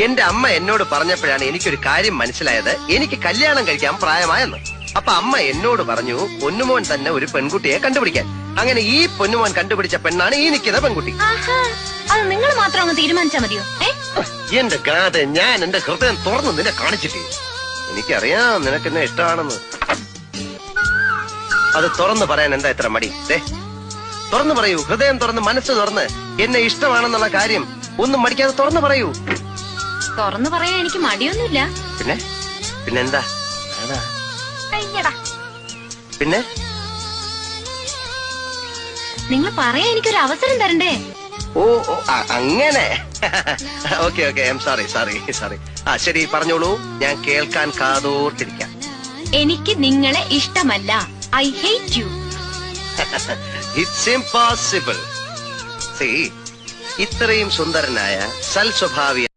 എന്റെ അമ്മ എന്നോട് പറഞ്ഞപ്പോഴാണ് എനിക്കൊരു കാര്യം മനസ്സിലായത്. എനിക്ക് കല്യാണം കഴിക്കാൻ പ്രായമായെന്ന്. അപ്പൊ അമ്മ എന്നോട് പറഞ്ഞു പൊന്നുമോൻ തന്നെ ഒരു പെൺകുട്ടിയെ കണ്ടുപിടിക്കാൻ. അങ്ങനെ ഈ പൊന്നുമോൻ കണ്ടുപിടിച്ച പെണ്ണാണ് ഈ നിൽക്കുന്ന പെൺകുട്ടി. അത് നിങ്ങൾ മാത്രം അങ്ങ് തീരുമാനിച്ചാ മതിയോ? എന്റെ ഗാഥ ഞാൻ എന്റെ ഹൃദയം തുറന്ന് നിന്നെ കാണിച്ചിട്ടേ. എനിക്കറിയാം നിനക്ക് എന്നെ ഇഷ്ടമാണെന്ന്. അത് തുറന്ന് പറയാൻ എന്താ ഇത്ര മടി? തുറന്നു പറയൂ, ഹൃദയം തുറന്ന് മനസ്സ് തുറന്ന് എന്നെ ഇഷ്ടമാണെന്നുള്ള കാര്യം ഒന്നും മടിക്കാതെ തുറന്നു പറയൂ. തുറന്നു പറയാൻ എനിക്ക് മടിയൊന്നുമില്ല. പിന്നെന്താ? പിന്നെ നിങ്ങൾ പറയാൻ എനിക്കൊരു അവസരം തരണ്ടേ? ഓ അങ്ങനെ. Okay okay, I am sorry sorry sorry. ശരി, പറഞ്ഞോളൂ, ഞാൻ കേൾക്കാൻ കാതോർത്തിരിക്കാം. എനിക്ക് നിങ്ങളെ ഇഷ്ടമല്ല. I hate you. It's impossible. ഇത്രയും സുന്ദരനായ സൽസ്വഭാവി